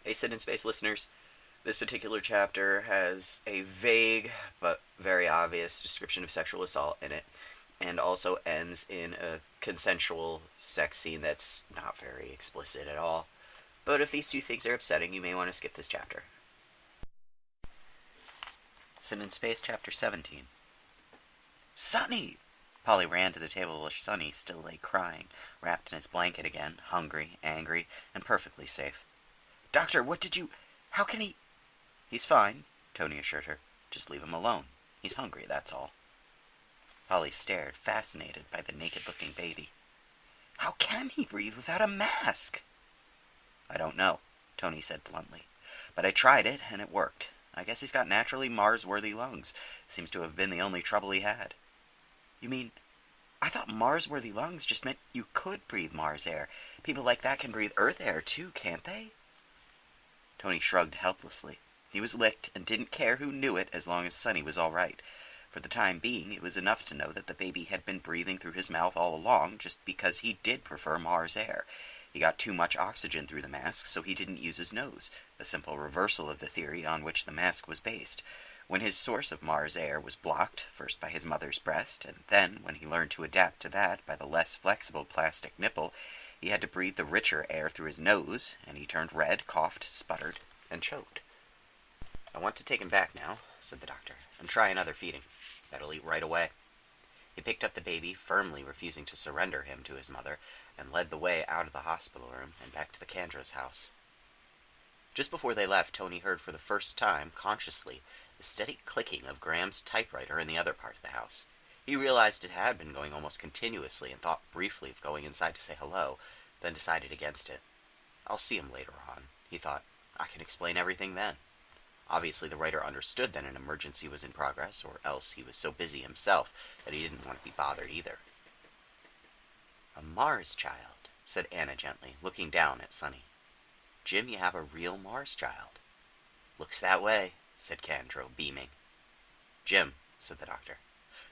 Hey, Sid in Space listeners. This particular chapter has a vague but very obvious description of sexual assault in it, and also ends in a consensual sex scene that's not very explicit at all. But if these two things are upsetting, you may want to skip this chapter. Sid in Space, Chapter 17. Sonny! Polly ran to the table while Sonny still lay crying, wrapped in his blanket again, hungry, angry, and perfectly safe. Doctor, what did you... How can he... He's fine, Tony assured her. Just leave him alone. He's hungry, that's all. Polly stared, fascinated by the naked-looking baby. How can he breathe without a mask? I don't know, Tony said bluntly. But I tried it, and it worked. I guess he's got naturally Mars-worthy lungs. Seems to have been the only trouble he had. You mean... I thought Mars-worthy lungs just meant you could breathe Mars air. People like that can breathe Earth air, too, can't they? Tony shrugged helplessly. He was licked and didn't care who knew it as long as Sonny was all right. For the time being, it was enough to know that the baby had been breathing through his mouth all along just because he did prefer Mars air. He got too much oxygen through the mask, so he didn't use his nose, a simple reversal of the theory on which the mask was based. When his source of Mars air was blocked, first by his mother's breast, and then, when he learned to adapt to that, by the less flexible plastic nipple, he had to breathe the richer air through his nose, and he turned red, coughed, sputtered, and choked. I want to take him back now, said the doctor, and try another feeding. That'll eat right away. He picked up the baby, firmly refusing to surrender him to his mother, and led the way out of the hospital room and back to the Candra's house. Just before they left, Tony heard for the first time, consciously, the steady clicking of Graham's typewriter in the other part of the house. He realized it had been going almost continuously and thought briefly of going inside to say hello, then decided against it. I'll see him later on, he thought. I can explain everything then. Obviously the writer understood that an emergency was in progress, or else he was so busy himself that he didn't want to be bothered either. A Mars child, said Anna gently, looking down at Sonny. Jim, you have a real Mars child. Looks that way, said Candro, beaming. Jim, said the doctor,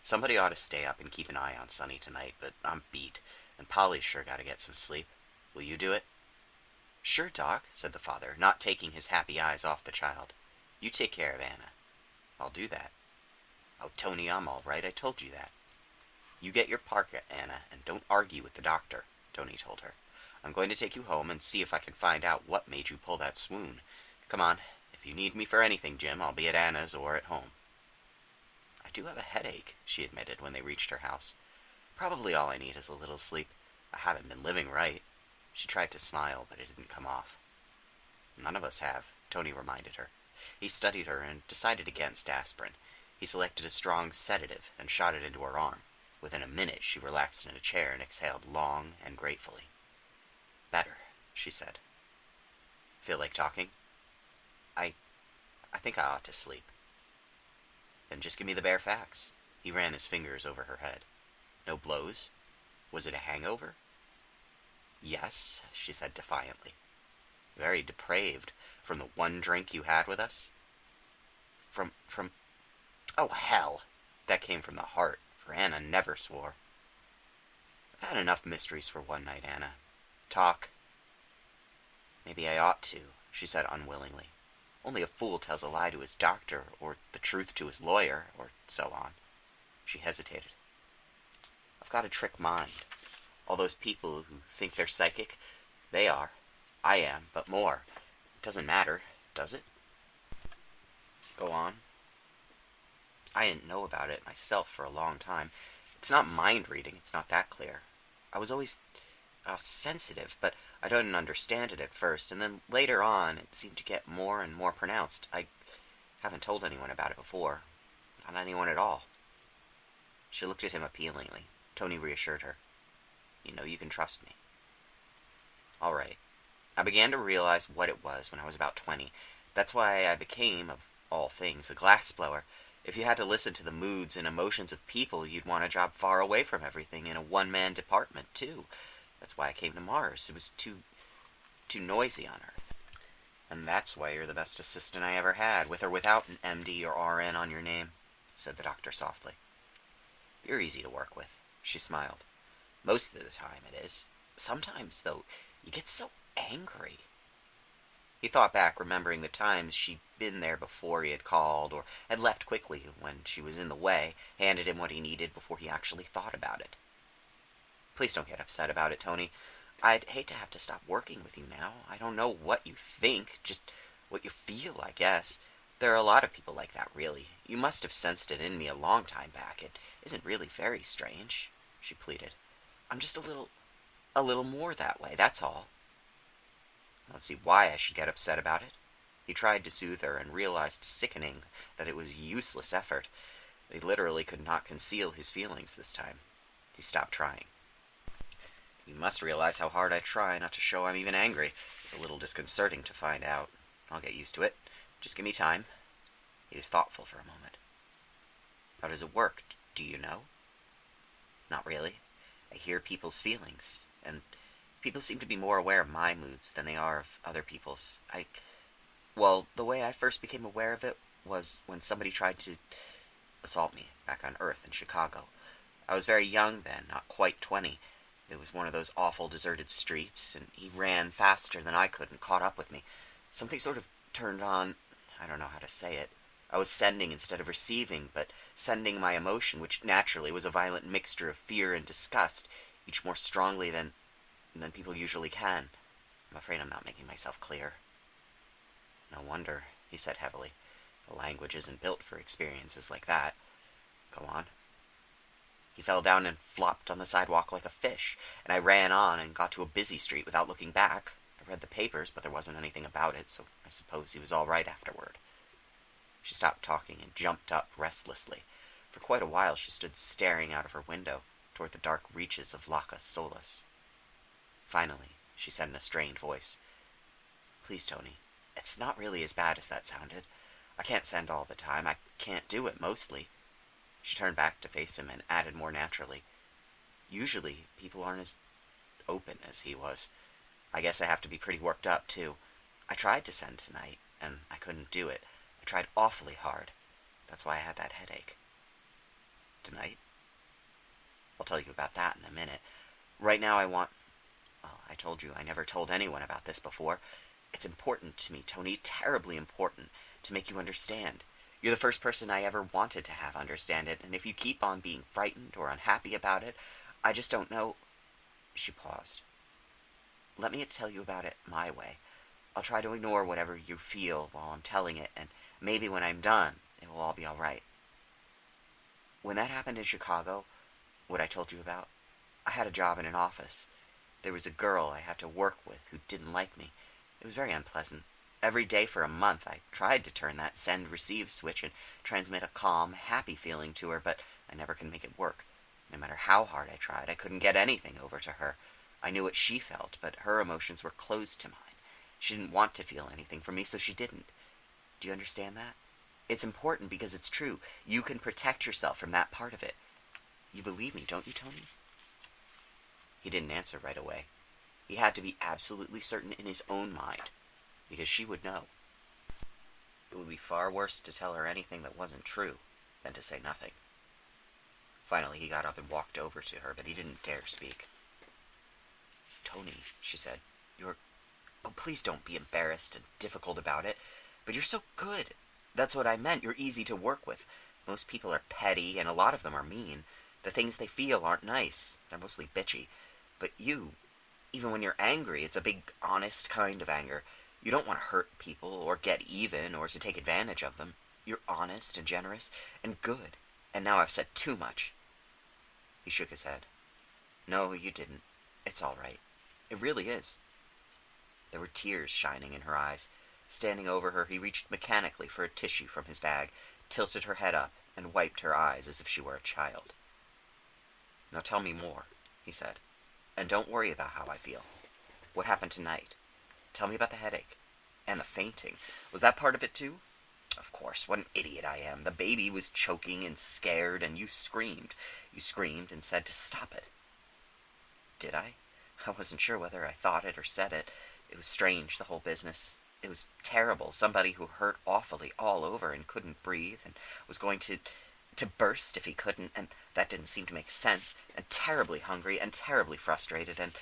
somebody ought to stay up and keep an eye on Sonny tonight, but I'm beat, and Polly's sure got to get some sleep. Will you do it? Sure, Doc, said the father, not taking his happy eyes off the child. You take care of Anna. I'll do that. Oh, Tony, I'm all right. I told you that. You get your parka, Anna, and don't argue with the doctor, Tony told her. I'm going to take you home and see if I can find out what made you pull that swoon. Come on. If you need me for anything, Jim, I'll be at Anna's or at home. I do have a headache, she admitted when they reached her house. Probably all I need is a little sleep. I haven't been living right. She tried to smile, but it didn't come off. None of us have, Tony reminded her. He studied her and decided against aspirin. He selected a strong sedative and shot it into her arm. Within a minute, she relaxed in a chair and exhaled long and gratefully. Better, she said. Feel like talking? I think I ought to sleep. Then just give me the bare facts. He ran his fingers over her head. No blows? Was it a hangover? Yes, she said defiantly. Very depraved. From the one drink you had with us? From... Oh, hell! That came from the heart, for Anna never swore. I've had enough mysteries for one night, Anna. Talk. Maybe I ought to, she said unwillingly. Only a fool tells a lie to his doctor, or the truth to his lawyer, or so on. She hesitated. I've got a trick mind. All those people who think they're psychic, they are. I am, but more. It doesn't matter, does it? Go on. I didn't know about it myself for a long time. It's not mind reading, it's not that clear. I was always sensitive, but I didn't understand it at first, and then later on it seemed to get more and more pronounced. I haven't told anyone about it before. Not anyone at all. She looked at him appealingly. Tony reassured her. You know you can trust me. All right. I began to realize what it was when I was about 20. That's why I became, of all things, a glassblower. If you had to listen to the moods and emotions of people, you'd want a job far away from everything in a one-man department, too. That's why I came to Mars. It was too noisy on Earth. And that's why you're the best assistant I ever had, with or without an MD or RN on your name, said the doctor softly. You're easy to work with, she smiled. Most of the time it is. Sometimes, though, you get so angry. He thought back, remembering the times she'd been there before he had called, or had left quickly when she was in the way, handed him what he needed before he actually thought about it. Please don't get upset about it, Tony. I'd hate to have to stop working with you now. I don't know what you think, just what you feel, I guess. There are a lot of people like that, really. You must have sensed it in me a long time back. It isn't really very strange, she pleaded. I'm just a little more that way, that's all. I don't see why I should get upset about it. He tried to soothe her and realized, sickening, that it was useless effort. He literally could not conceal his feelings this time. He stopped trying. You must realize how hard I try not to show I'm even angry. It's a little disconcerting to find out. I'll get used to it. Just give me time. He was thoughtful for a moment. How does it work? Do you know? Not really. I hear people's feelings, and people seem to be more aware of my moods than they are of other people's. Well, the way I first became aware of it was when somebody tried to assault me back on Earth in Chicago. I was very young then, not quite 20. It was one of those awful deserted streets, and he ran faster than I could and caught up with me. Something sort of turned on. I don't know how to say it. I was sending instead of receiving, but sending my emotion, which naturally was a violent mixture of fear and disgust, each more strongly than people usually can. I'm afraid I'm not making myself clear. No wonder, he said heavily. The language isn't built for experiences like that. Go on. He fell down and flopped on the sidewalk like a fish, and I ran on and got to a busy street without looking back. I read the papers, but there wasn't anything about it, so I suppose he was all right afterward. She stopped talking and jumped up restlessly. For quite a while she stood staring out of her window toward the dark reaches of Lacus Solus. Finally, she said in a strained voice, Please, Tony, it's not really as bad as that sounded. I can't send all the time. I can't do it mostly. She turned back to face him and added more naturally, Usually, people aren't as open as he was. I guess I have to be pretty worked up, too. I tried to send tonight, and I couldn't do it. I tried awfully hard. That's why I had that headache. Tonight? I'll tell you about that in a minute. Right now I told you I never told anyone about this before. It's important to me, Tony, terribly important, to make you understand. You're the first person I ever wanted to have understand it, and if you keep on being frightened or unhappy about it, I just don't know. She paused. Let me tell you about it my way. I'll try to ignore whatever you feel while I'm telling it, and maybe when I'm done, it will all be all right. When that happened in Chicago, what I told you about, I had a job in an office. There was a girl I had to work with who didn't like me. It was very unpleasant. Every day for a month I tried to turn that send-receive switch and transmit a calm, happy feeling to her, but I never could make it work. No matter how hard I tried, I couldn't get anything over to her. I knew what she felt, but her emotions were closed to mine. She didn't want to feel anything from me, so she didn't. Do you understand that? It's important because it's true. You can protect yourself from that part of it. You believe me, don't you, Tony? He didn't answer right away. He had to be absolutely certain in his own mind, because she would know. It would be far worse to tell her anything that wasn't true than to say nothing. Finally, he got up and walked over to her, but he didn't dare speak. Tony, she said, Oh, please don't be embarrassed and difficult about it, but you're so good. That's what I meant. You're easy to work with. Most people are petty, and a lot of them are mean. The things they feel aren't nice. They're mostly bitchy. But you, even when you're angry, it's a big, honest kind of anger. You don't want to hurt people, or get even, or to take advantage of them. You're honest and generous and good. And now I've said too much. He shook his head. No, you didn't. It's all right. It really is. There were tears shining in her eyes. Standing over her, he reached mechanically for a tissue from his bag, tilted her head up, and wiped her eyes as if she were a child. Now tell me more, he said. And don't worry about how I feel. What happened tonight? Tell me about the headache. And the fainting. Was that part of it too? Of course, what an idiot I am. The baby was choking and scared, and you screamed. You screamed and said to stop it. Did I? I wasn't sure whether I thought it or said it. It was strange, the whole business. It was terrible. Somebody who hurt awfully all over and couldn't breathe and was going to burst if he couldn't, and that didn't seem to make sense, and terribly hungry and terribly frustrated, and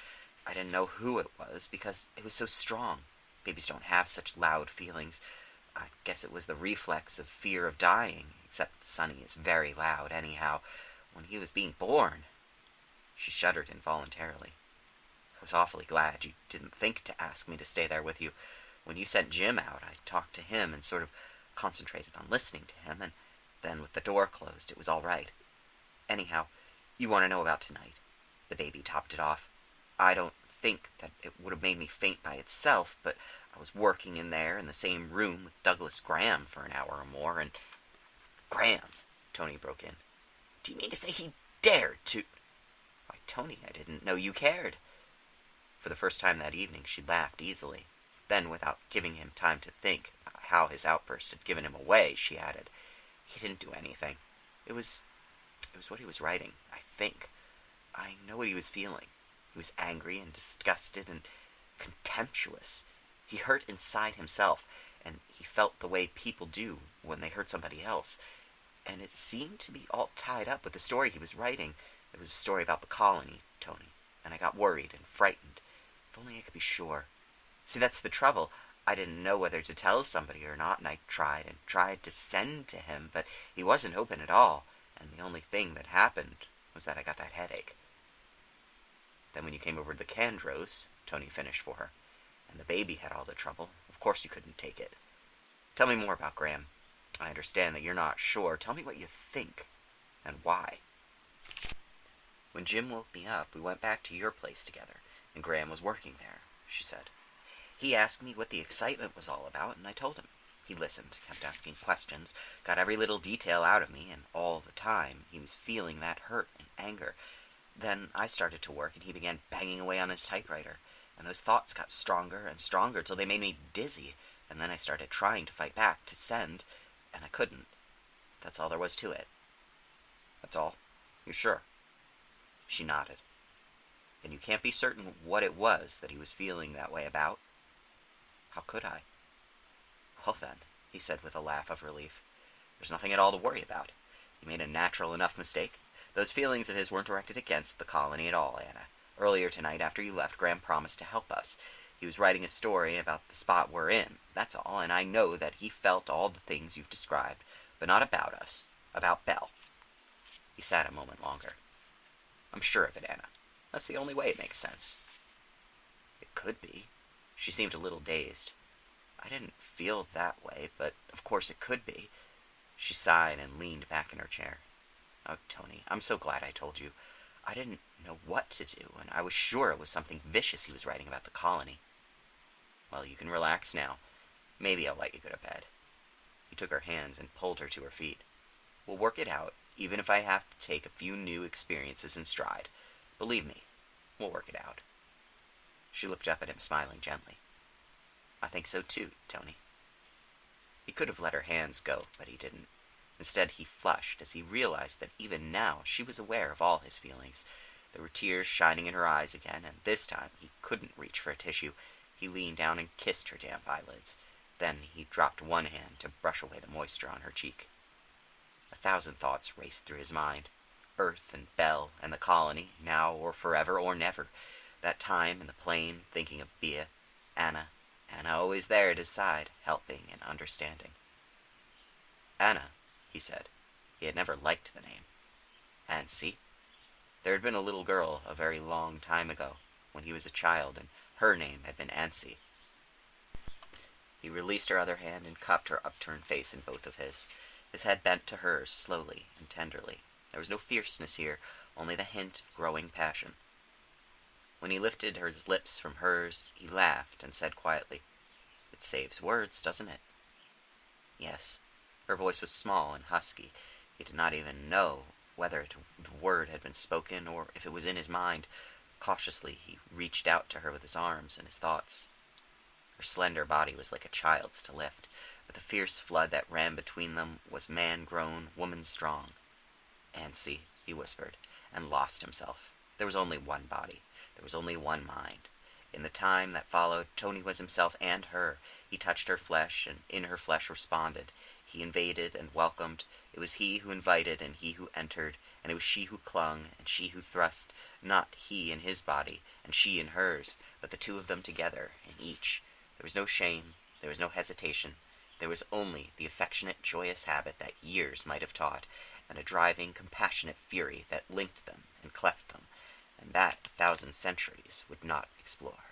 I didn't know who it was because it was so strong, Babies don't have such loud feelings. I guess it was the reflex of fear of dying, except Sonny is very loud anyhow. When he was being born..." She shuddered involuntarily. "I was awfully glad you didn't think to ask me to stay there with you. When you sent Jim out, I talked to him and sort of concentrated on listening to him, and then with the door closed, it was all right. Anyhow, you want to know about tonight. The baby topped it off. I don't think that it would have made me faint by itself, but I was working in there in the same room with Douglas Graham for an hour or more, and..." "Graham," Tony broke in. "Do you mean to say he dared to..." "Why, Tony, I didn't know you cared." For the first time that evening, she laughed easily. Then, without giving him time to think how his outburst had given him away, she added, "He didn't do anything. It was what he was writing, I think. I know what he was feeling. He was angry and disgusted and contemptuous. He hurt inside himself, and he felt the way people do when they hurt somebody else. And it seemed to be all tied up with the story he was writing. It was a story about the colony, Tony, and I got worried and frightened. If only I could be sure. See, that's the trouble. I didn't know whether to tell somebody or not, and I tried and tried to send to him, but he wasn't open at all, and the only thing that happened was that I got that headache. Then when you came over to the Candros," Tony finished for her, "and the baby had all the trouble, of course you couldn't take it. Tell me more about Graham. I understand that you're not sure. Tell me what you think, and why." "When Jim woke me up, we went back to your place together, and Graham was working there," she said. "He asked me what the excitement was all about, and I told him. He listened, kept asking questions, got every little detail out of me, and all the time he was feeling that hurt and anger. Then I started to work, and he began banging away on his typewriter, and those thoughts got stronger and stronger till they made me dizzy, and then I started trying to fight back, to send, and I couldn't. That's all there was to it." "That's all? You're sure?" She nodded. "Then you can't be certain what it was that he was feeling that way about?" "How could I?" "Well then," he said with a laugh of relief, "there's nothing at all to worry about. You made a natural enough mistake. Those feelings of his weren't directed against the colony at all, Anna. Earlier tonight, after you left, Graham promised to help us. He was writing a story about the spot we're in, that's all, and I know that he felt all the things you've described, but not about us, about Belle." He sat a moment longer. "I'm sure of it, Anna. That's the only way it makes sense." "It could be." She seemed a little dazed. "I didn't feel that way, but of course it could be." She sighed and leaned back in her chair. "Oh, Tony, I'm so glad I told you. I didn't know what to do, and I was sure it was something vicious he was writing about the colony." "Well, you can relax now. Maybe I'll let you go to bed." He took her hands and pulled her to her feet. "We'll work it out, even if I have to take a few new experiences in stride. Believe me, we'll work it out." She looked up at him, smiling gently. "I think so too, Tony." He could have let her hands go, but he didn't. Instead, he flushed as he realized that even now she was aware of all his feelings. There were tears shining in her eyes again, and this time he couldn't reach for a tissue. He leaned down and kissed her damp eyelids. Then he dropped one hand to brush away the moisture on her cheek. 1,000 thoughts raced through his mind. Earth and Belle and the colony, now or forever or never. That time in the plane, thinking of Bea, Anna always there at his side, helping and understanding. "Anna," he said. He had never liked the name. "Ansi." There had been a little girl a very long time ago, when he was a child, and her name had been Ansi. He released her other hand and cupped her upturned face in both of his head bent to hers slowly and tenderly. There was no fierceness here, only the hint of growing passion. When he lifted his lips from hers, he laughed and said quietly, "It saves words, doesn't it?" "Yes." Her voice was small and husky. He did not even know whether the word had been spoken or if it was in his mind. Cautiously, he reached out to her with his arms and his thoughts. Her slender body was like a child's to lift, but the fierce flood that ran between them was man-grown, woman-strong. "Ansi," he whispered, and lost himself. There was only one body. There was only one mind. In the time that followed, Tony was himself and her. He touched her flesh, and in her flesh responded. He invaded and welcomed. It was he who invited and he who entered, and it was she who clung and she who thrust, not he in his body and she in hers, but the two of them together in each. There was no shame, there was no hesitation, there was only the affectionate, joyous habit that years might have taught, and a driving, compassionate fury that linked them and cleft them, and that 1,000 centuries would not explore.